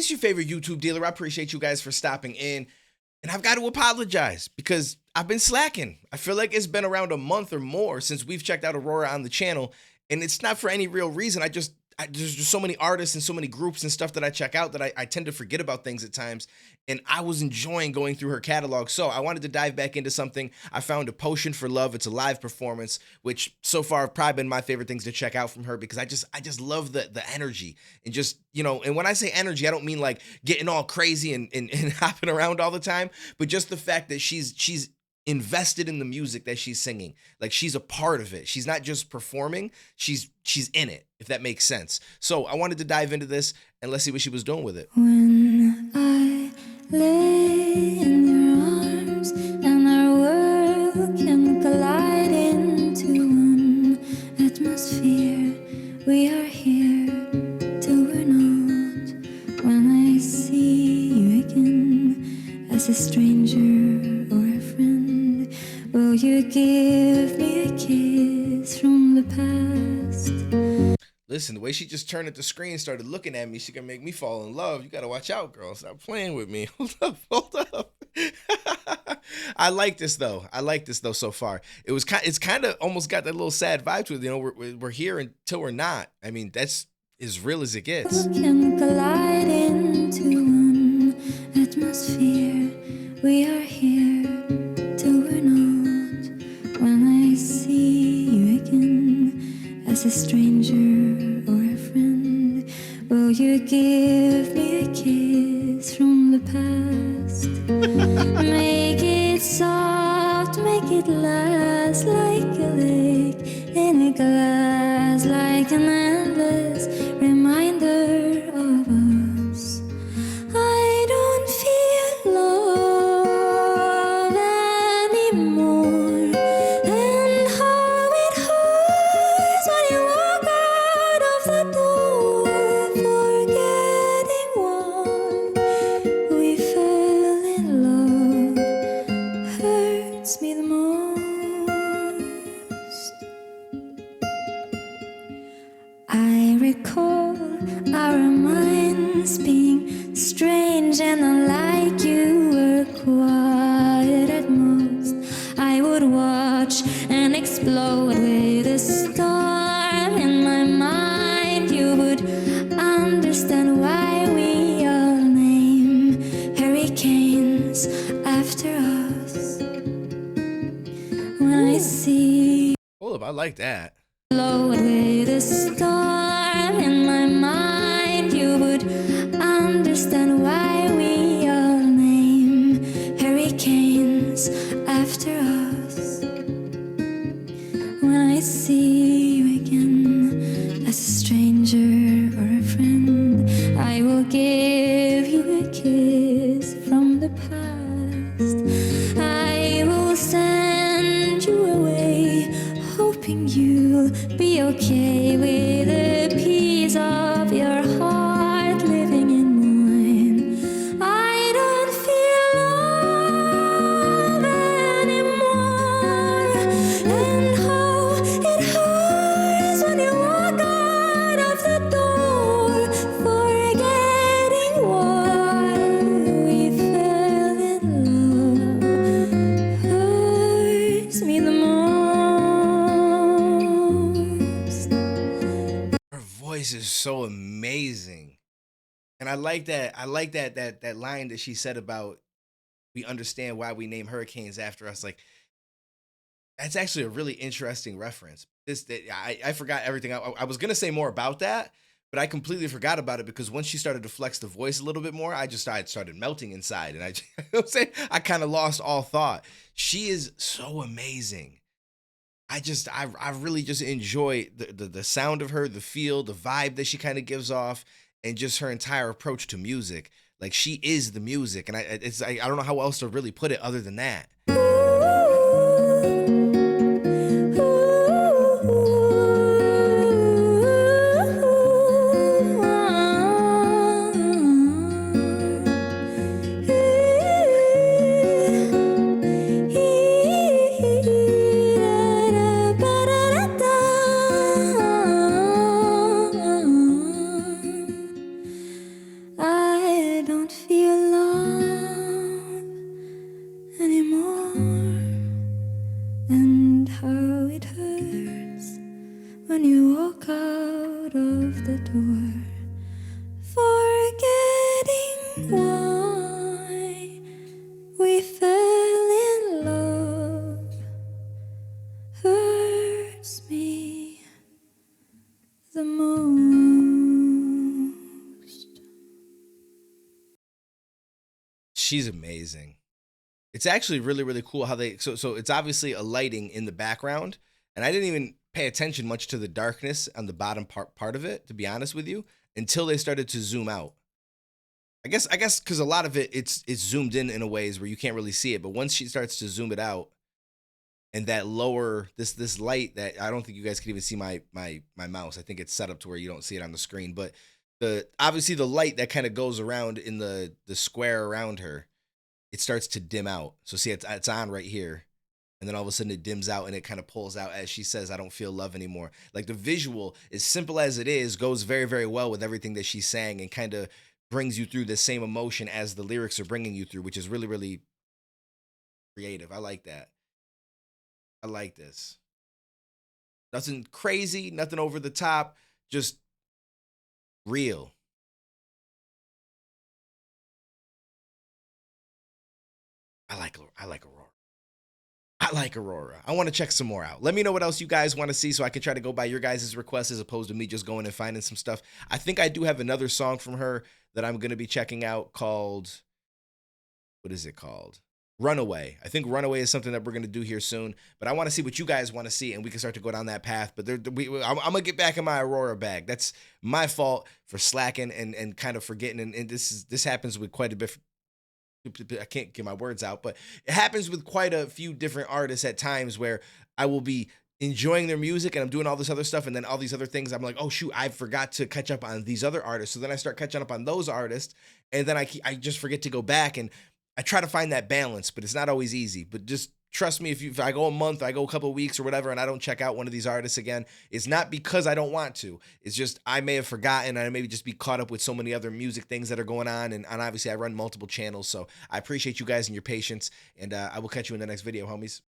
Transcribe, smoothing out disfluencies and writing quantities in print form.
It's your favorite YouTube dealer. I appreciate you guys for stopping in. And I've got to apologize because I've been slacking. I feel like it's been around a month or more since we've checked out Aurora on the channel. And it's not for any real reason. There's just so many artists and so many groups and stuff that I check out that I tend to forget about things at times. And I was enjoying going through her catalog. So I wanted to dive back into something. I found A Potion for Love. It's a live performance, which so far have probably been my favorite things to check out from her because I just love the energy and just, and when I say energy, I don't mean like getting all crazy and hopping around all the time, but just the fact that she's invested in the music that she's singing. Like she's a part of it. She's not just performing, she's in it, if that makes sense. So I wanted to dive into this and let's see what she was doing with it. When I lay in your arms and our world can collide into one atmosphere, we are here till we're not. When I see you again as a stranger or a friend, will you give me a kiss from the past? Listen, the way she just turned at the screen, started looking at me, she can make me fall in love. You gotta watch out, girl. Stop playing with me. Hold up. I like this though. So far. It's kind of almost got that little sad vibe to it. We're here until we're not. I mean, that's as real as it gets. Can collide into one atmosphere. We are here till we're not. When I see you again as a stranger or a friend, will you give me a kiss from the past? Make it soft, make it last like a lake in a glass, like an endless reminder of us. I don't feel love anymore, and how it hurts when you walk out of the door, forgetting why we fell in love hurts me the most. I recall our minds being strange and unlike. You were quiet at most. I would watch and explode with a storm in my mind. You would understand why we all name hurricanes after us. When I see Hold up, I like that. load with a storm in my mind, you would understand why we all name hurricanes after us. When I see you again as a stranger or a friend, I will give you a kiss from the past. I will send you away, hoping you'll be okay with a piece of your heart living in mine. I don't feel love anymore, and how it hurts when you walk out of the door, forgetting why we fell in love hurts me the most. Her voice is so amazing. And I like that line that she said about we understand why we name hurricanes after us. Like that's actually a really interesting reference. I forgot everything. I was gonna say more about that, but I completely forgot about it because once she started to flex the voice a little bit more, I started melting inside, and you know what I'm saying, I kind of lost all thought. She is so amazing. I really just enjoy the sound of her, the feel, the vibe that she kind of gives off, and just her entire approach to music. Like she is the music, and I don't know how else to really put it other than that. I why we fell in love hurts me the most. She's amazing. It's actually really, really cool how they so it's obviously a lighting in the background, and I didn't even pay attention much to the darkness on the bottom part of it, to be honest with you, until they started to zoom out. I guess because a lot of it's zoomed in a ways where you can't really see it, but once she starts to zoom it out, and that lower this light that I don't think you guys can even see my mouse. I think it's set up to where you don't see it on the screen, but the obviously the light that kind of goes around in the square around her, it starts to dim out. So see, it's on right here, and then all of a sudden it dims out and it kind of pulls out as she says, "I don't feel love anymore." Like the visual, as simple as it is, goes very, very well with everything that she's saying and kind of brings you through the same emotion as the lyrics are bringing you through, which is really, really creative. I like that. I like this. Nothing crazy, nothing over the top, just real. I like Aurora. I like Aurora. I want to check some more out. Let me know what else you guys want to see so I can try to go by your guys' requests as opposed to me just going and finding some stuff. I think I do have another song from her that I'm going to be checking out called, what is it called? Runaway. I think Runaway is something that we're going to do here soon, but I want to see what you guys want to see and we can start to go down that path. But I'm going to get back in my Aurora bag. That's my fault for slacking and kind of forgetting. And this happens with quite a bit. I can't get my words out, but it happens with quite a few different artists at times where I will be enjoying their music and I'm doing all this other stuff and then all these other things I'm like, oh shoot, I forgot to catch up on these other artists. So then I start catching up on those artists and then I just forget to go back and I try to find that balance, but it's not always easy. But just trust me, if I go a month, I go a couple of weeks or whatever, and I don't check out one of these artists again, it's not because I don't want to. It's just I may have forgotten. I may just be caught up with so many other music things that are going on, and obviously I run multiple channels. So I appreciate you guys and your patience, and I will catch you in the next video, homies.